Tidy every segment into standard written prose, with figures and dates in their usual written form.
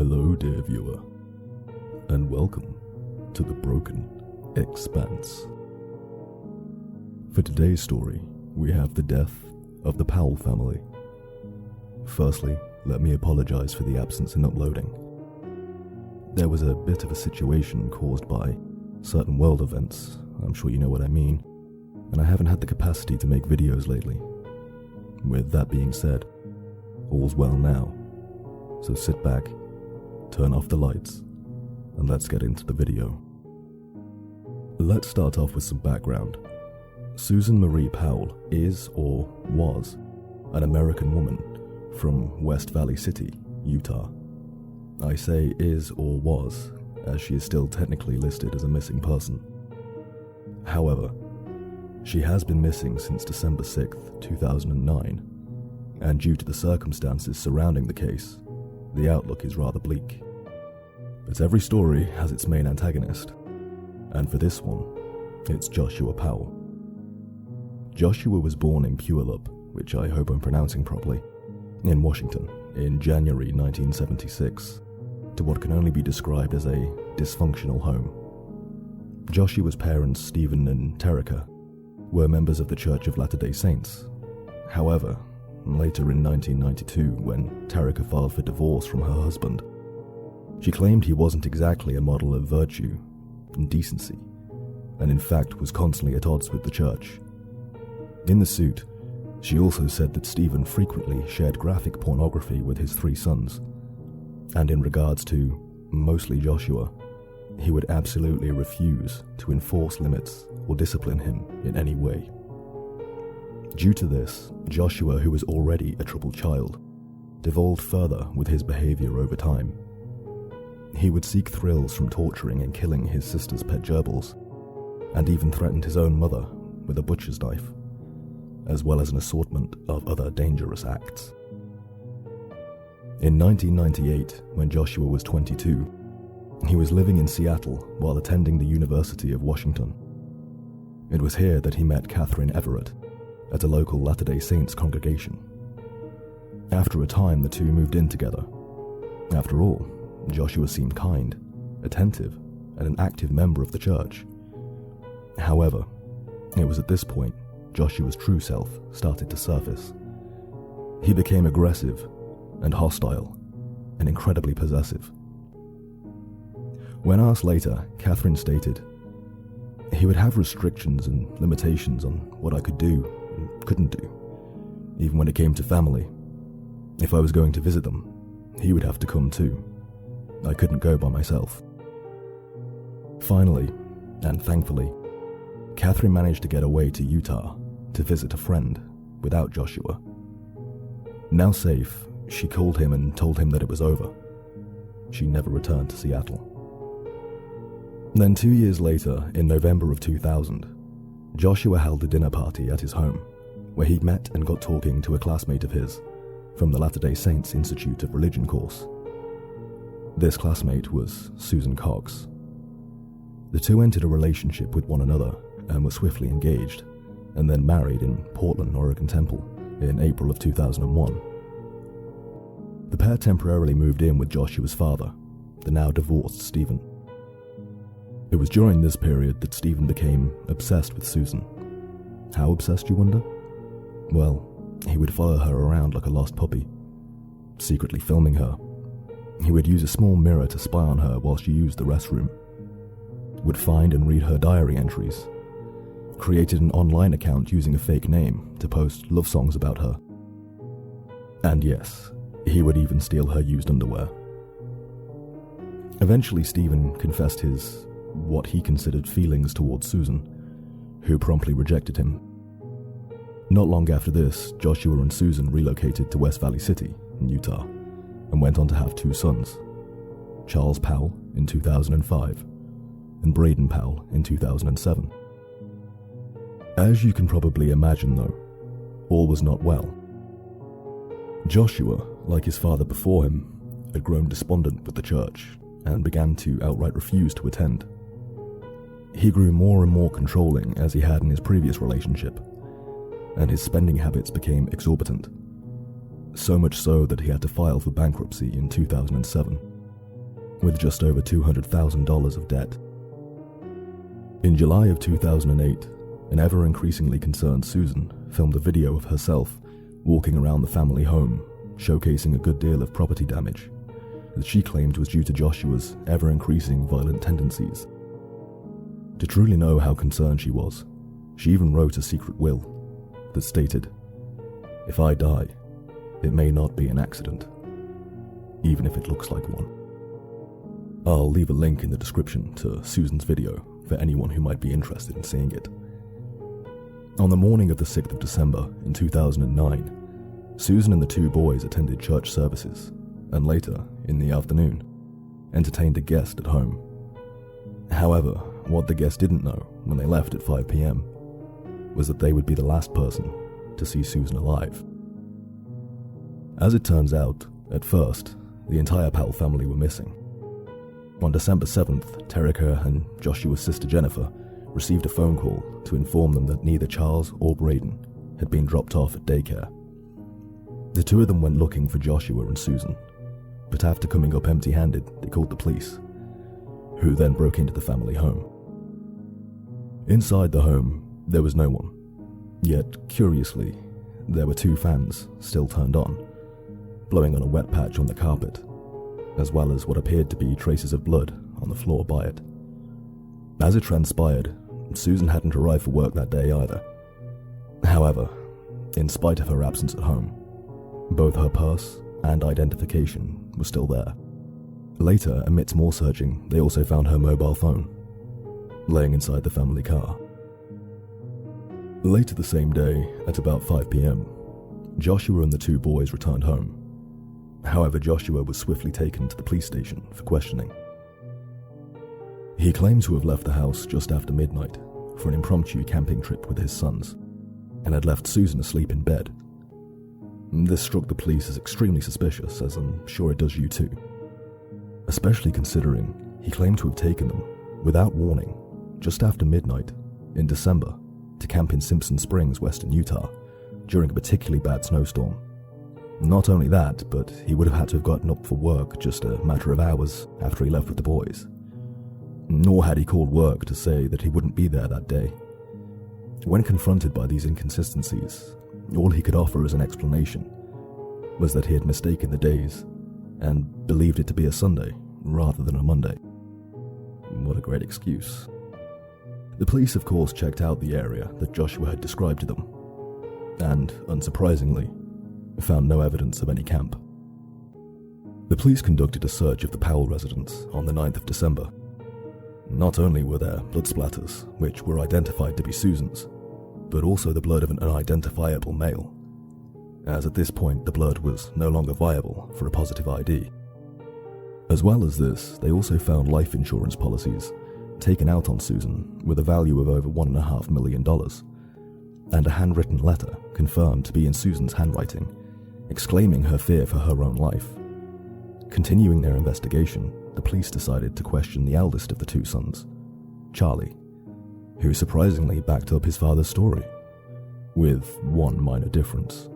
Hello, dear viewer, and welcome to the broken Expanse. For today's story, we have the death of the Powell family. Firstly, let me apologize for the absence in uploading. There was a bit of a situation caused by certain world events, I'm sure you know what I mean, and I haven't had the capacity to make videos lately. With that being said, all's well now, so sit back, turn off the lights, and let's get into the video. Let's start off with some background. Susan Marie Powell is, or was, an American woman from West Valley City, Utah. I say is or was, as she is still technically listed as a missing person. However, she has been missing since December 6th, 2009, and due to the circumstances surrounding the case, the outlook is rather bleak. But every story has its main antagonist, and for this one, it's Joshua Powell. Joshua was born in Puyallup, which I hope I'm pronouncing properly, in Washington in January 1976, to what can only be described as a dysfunctional home. Joshua's parents, Stephen and Terica, were members of the Church of Latter-day Saints. However, later in 1992, when Terica filed for divorce from her husband, she claimed he wasn't exactly a model of virtue and decency, and in fact was constantly at odds with the church. In the suit, she also said that Stephen frequently shared graphic pornography with his 3 sons, and in regards to, mostly Joshua, he would absolutely refuse to enforce limits or discipline him in any way. Due to this, Joshua, who was already a troubled child, devolved further with his behavior over time. He would seek thrills from torturing and killing his sister's pet gerbils, and even threatened his own mother with a butcher's knife, as well as an assortment of other dangerous acts. In 1998, when Joshua was 22, he was living in Seattle while attending the University of Washington. It was here that he met Catherine Everett at a local Latter-day Saints congregation. After a time, the two moved in together. After all, Joshua seemed kind, attentive, and an active member of the church. However, it was at this point Joshua's true self started to surface. He became aggressive and hostile and incredibly possessive. When asked later, Catherine stated, "He would have restrictions and limitations on what I could do and couldn't do, even when it came to family. If I was going to visit them, he would have to come too. I couldn't go by myself." Finally, and thankfully, Catherine managed to get away to Utah to visit a friend without Joshua. Now safe, she called him and told him that it was over. She never returned to Seattle. Then 2 years later, in November of 2000, Joshua held a dinner party at his home, where he met and got talking to a classmate of his from the Latter-day Saints Institute of Religion course. This classmate was Susan Cox. The two entered a relationship with one another and were swiftly engaged, and then married in Portland, Oregon Temple in April of 2001. The pair temporarily moved in with Joshua's father, the now divorced Stephen. It was during this period that Stephen became obsessed with Susan. How obsessed, you wonder? Well, he would follow her around like a lost puppy, secretly filming her. He would use a small mirror to spy on her while she used the restroom, would find and read her diary entries, created an online account using a fake name to post love songs about her. And yes, he would even steal her used underwear. Eventually, Stephen confessed his what he considered feelings towards Susan, who promptly rejected him. Not long after this, Joshua and Susan relocated to West Valley City in Utah and went on to have 2 sons, Charles Powell in 2005 and Braden Powell in 2007. As you can probably imagine though, all was not well. Joshua, like his father before him, had grown despondent with the church and began to outright refuse to attend. He grew more and more controlling as he had in his previous relationship, and his spending habits became exorbitant, so much so that he had to file for bankruptcy in 2007. with just over $200,000 of debt. In July of 2008, an ever-increasingly concerned Susan filmed a video of herself walking around the family home, showcasing a good deal of property damage that she claimed was due to Joshua's ever-increasing violent tendencies. To truly know how concerned she was, she even wrote a secret will that stated, "If I die, it may not be an accident, even if it looks like one." I'll leave a link in the description to Susan's video for anyone who might be interested in seeing it. On the morning of the 6th of December in 2009, Susan and the two boys attended church services and later, in the afternoon, entertained a guest at home. However, what the guest didn't know when they left at 5 p.m. was that they would be the last person to see Susan alive. As it turns out, at first, the entire Powell family were missing. On December 7th, Terica and Joshua's sister Jennifer received a phone call to inform them that neither Charles or Braden had been dropped off at daycare. The two of them went looking for Joshua and Susan, but after coming up empty-handed, they called the police, who then broke into the family home. Inside the home, there was no one, yet curiously, there were two fans still turned on, blowing on a wet patch on the carpet, as well as what appeared to be traces of blood on the floor by it. As it transpired, Susan hadn't arrived for work that day either. However, in spite of her absence at home, both her purse and identification were still there. Later, amidst more searching, they also found her mobile phone, laying inside the family car. Later the same day, at about 5 p.m., Joshua and the two boys returned home. However, Joshua was swiftly taken to the police station for questioning. He claimed to have left the house just after midnight for an impromptu camping trip with his sons, and had left Susan asleep in bed. This struck the police as extremely suspicious, as I'm sure it does you too. Especially considering he claimed to have taken them, without warning, just after midnight, in December, to camp in Simpson Springs, western Utah, during a particularly bad snowstorm. Not only that, but he would have had to have gotten up for work just a matter of hours after he left with the boys. Nor had he called work to say that he wouldn't be there that day. When confronted by these inconsistencies, all he could offer as an explanation was that he had mistaken the days and believed it to be a Sunday rather than a Monday. What a great excuse. The police, of course, checked out the area that Joshua had described to them, and, unsurprisingly, found no evidence of any camp. The police conducted a search of the Powell residence on the 9th of December. Not only were there blood splatters, which were identified to be Susan's, but also the blood of an unidentifiable male, as at this point the blood was no longer viable for a positive ID. As well as this, they also found life insurance policies taken out on Susan with a value of over $1.5 million, and a handwritten letter confirmed to be in Susan's handwriting, exclaiming her fear for her own life. Continuing their investigation, the police decided to question the eldest of the two sons, Charlie, who surprisingly backed up his father's story, with one minor difference.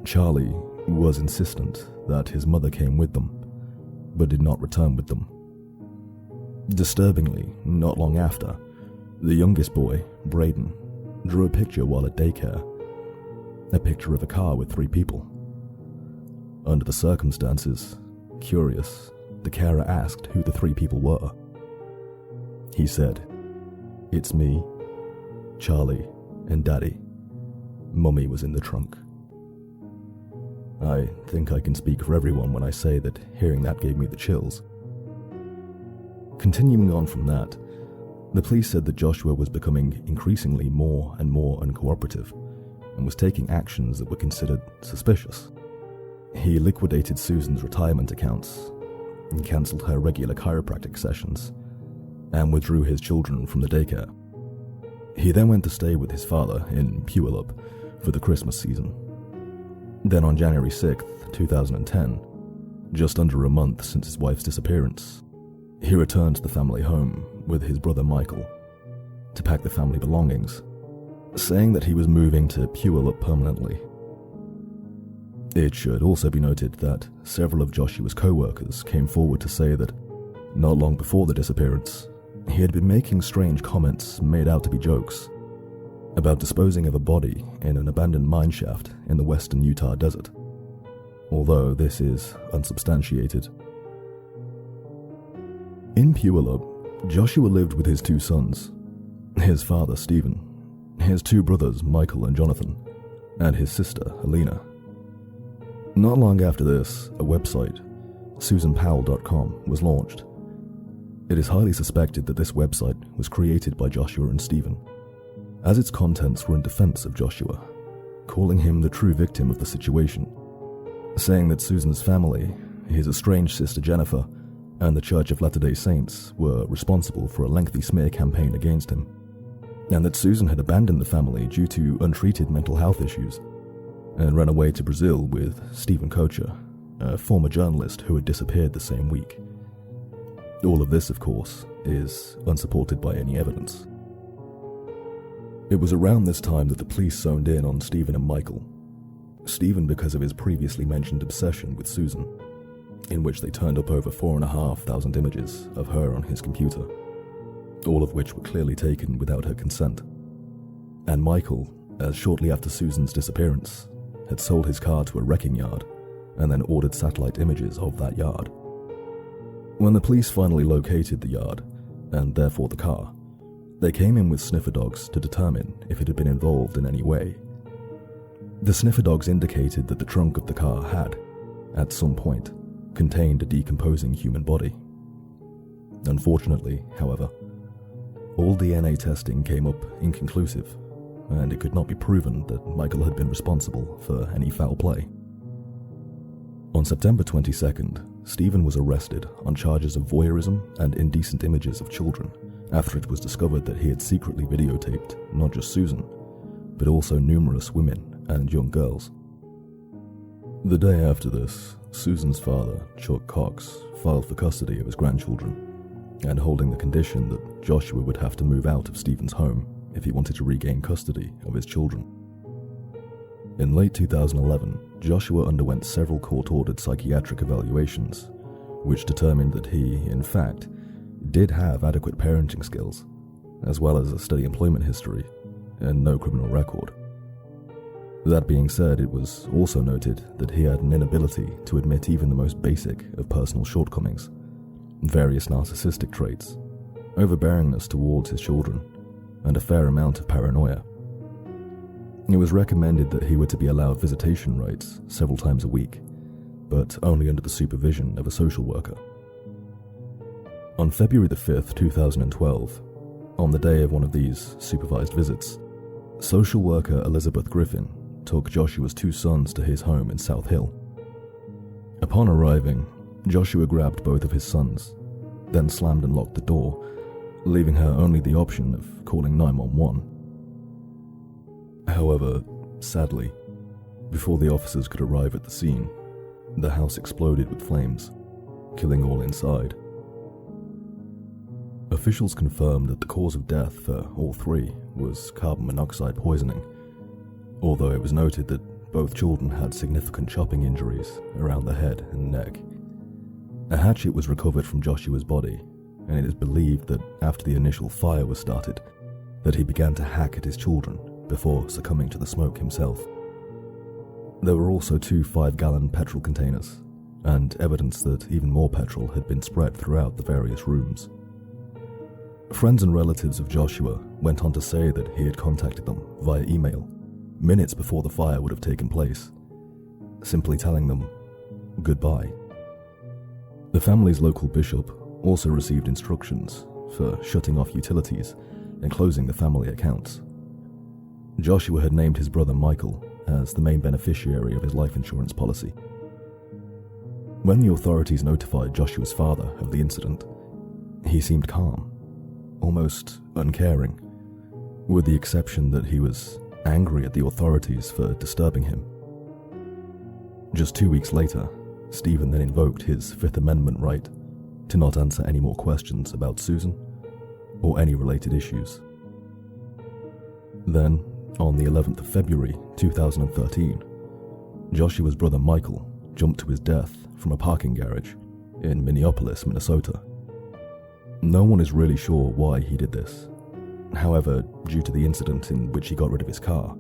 Charlie was insistent that his mother came with them, but did not return with them. Disturbingly, not long after, the youngest boy, Braden, drew a picture while at daycare, a picture of a car with 3 people. Under the circumstances, curious, the carer asked who the 3 people were. He said, "It's me, Charlie, and Daddy. Mummy was in the trunk." I think I can speak for everyone when I say that hearing that gave me the chills. Continuing on from that, the police said that Joshua was becoming increasingly more and more uncooperative and was taking actions that were considered suspicious. He liquidated Susan's retirement accounts and cancelled her regular chiropractic sessions and withdrew his children from the daycare. He then went to stay with his father in Puyallup for the Christmas season. Then on January 6th, 2010, just under a month since his wife's disappearance, he returned to the family home with his brother Michael to pack the family belongings, saying that he was moving to Puyallup permanently. It should also be noted that several of Joshua's co-workers came forward to say that not long before the disappearance, he had been making strange comments made out to be jokes about disposing of a body in an abandoned mine shaft in the western Utah desert, although this is unsubstantiated. In Puyallup, Joshua lived with his 2 sons, his father Stephen, his 2 brothers Michael and Jonathan, and his sister Helena. Not long after this, a website, SusanPowell.com, was launched. It is highly suspected that this website was created by Joshua and Stephen, as its contents were in defense of Joshua, calling him the true victim of the situation, saying that Susan's family, his estranged sister Jennifer, and the Church of Latter-day Saints were responsible for a lengthy smear campaign against him, and that Susan had abandoned the family due to untreated mental health issues, and ran away to Brazil with Stephen Kocher, a former journalist who had disappeared the same week. All of this, of course, is unsupported by any evidence. It was around this time that the police zoned in on Stephen and Michael. Stephen because of his previously mentioned obsession with Susan, in which they turned up over 4,500 images of her on his computer, all of which were clearly taken without her consent. And Michael, as shortly after Susan's disappearance, had sold his car to a wrecking yard and then ordered satellite images of that yard. When the police finally located the yard, and therefore the car, they came in with sniffer dogs to determine if it had been involved in any way. The sniffer dogs indicated that the trunk of the car had, at some point, contained a decomposing human body. Unfortunately, however, all DNA testing came up inconclusive, and it could not be proven that Michael had been responsible for any foul play. On September 22nd, Stephen was arrested on charges of voyeurism and indecent images of children after it was discovered that he had secretly videotaped not just Susan, but also numerous women and young girls. The day after this, Susan's father, Chuck Cox, filed for custody of his grandchildren, and holding the condition that Joshua would have to move out of Stephen's home if he wanted to regain custody of his children. In late 2011, Joshua underwent several court-ordered psychiatric evaluations, which determined that he, in fact, did have adequate parenting skills, as well as a steady employment history and no criminal record. That being said, it was also noted that he had an inability to admit even the most basic of personal shortcomings, various narcissistic traits, overbearingness towards his children, and a fair amount of paranoia. It was recommended that he were to be allowed visitation rights several times a week, but only under the supervision of a social worker. On February the 5th, 2012, on the day of one of these supervised visits, social worker Elizabeth Griffin took Joshua's 2 sons to his home in South Hill. Upon arriving, Joshua grabbed both of his sons, then slammed and locked the door, leaving her only the option of calling 911. However, sadly, before the officers could arrive at the scene, the house exploded with flames, killing all inside. Officials confirmed that the cause of death for all 3 was carbon monoxide poisoning, although it was noted that both children had significant chopping injuries around the head and neck. A hatchet was recovered from Joshua's body, and it is believed that after the initial fire was started, that he began to hack at his children before succumbing to the smoke himself. There were also 2 5-gallon petrol containers, and evidence that even more petrol had been spread throughout the various rooms. Friends and relatives of Joshua went on to say that he had contacted them via email minutes before the fire would have taken place, simply telling them goodbye. The family's local bishop also received instructions for shutting off utilities and closing the family accounts. Joshua had named his brother Michael as the main beneficiary of his life insurance policy. When the authorities notified Joshua's father of the incident, he seemed calm, almost uncaring, with the exception that he was angry at the authorities for disturbing him. Just 2 weeks later, Stephen then invoked his Fifth Amendment right to not answer any more questions about Susan or any related issues. Then, on the 11th of February 2013, Joshua's brother Michael jumped to his death from a parking garage in Minneapolis, Minnesota. No one is really sure why he did this. However, due to the incident in which he got rid of his car,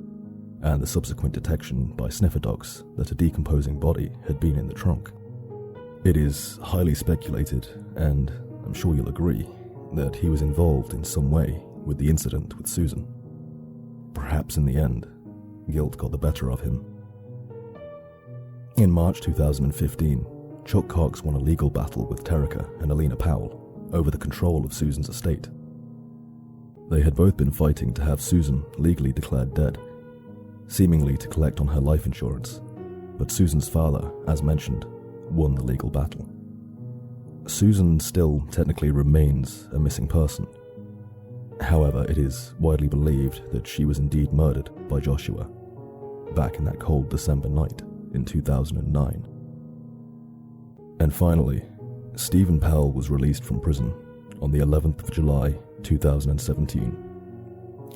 and the subsequent detection by sniffer dogs that a decomposing body had been in the trunk, it is highly speculated, and I'm sure you'll agree, that he was involved in some way with the incident with Susan. Perhaps in the end, guilt got the better of him. In March 2015, Chuck Cox won a legal battle with Terica and Alina Powell over the control of Susan's estate. They had both been fighting to have Susan legally declared dead, seemingly to collect on her life insurance, but Susan's father, as mentioned, won the legal battle. Susan still technically remains a missing person. However, it is widely believed that she was indeed murdered by Joshua back in that cold December night in 2009. And finally, Stephen Powell was released from prison on the 11th of July 2017,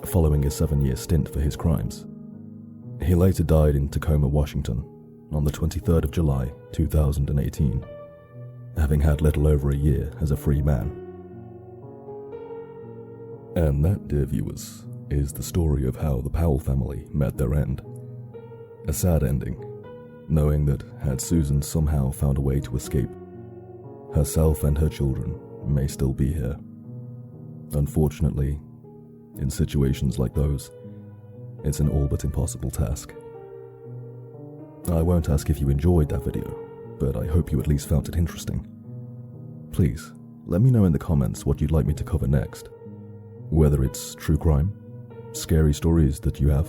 following a 7-year stint for his crimes. He later died in Tacoma, Washington, on the 23rd of July 2018, having had little over a year as a free man. And that, dear viewers, is the story of how the Powell family met their end. A sad ending, knowing that had Susan somehow found a way to escape, herself and her children may still be here. Unfortunately, in situations like those, it's an all but impossible task. I won't ask if you enjoyed that video, but I hope you at least found it interesting. Please, let me know in the comments what you'd like me to cover next. Whether it's true crime, scary stories that you have,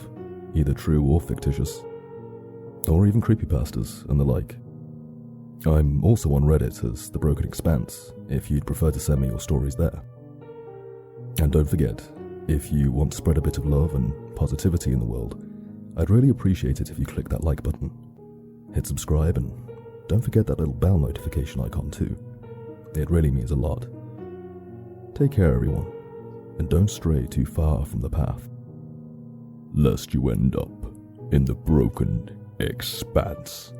either true or fictitious, or even creepypastas and the like. I'm also on Reddit as The Broken Expanse, if you'd prefer to send me your stories there. And don't forget, if you want to spread a bit of love and positivity in the world, I'd really appreciate it if you click that like button. Hit subscribe and don't forget that little bell notification icon too. It really means a lot. Take care everyone, and don't stray too far from the path, lest you end up in the broken expanse.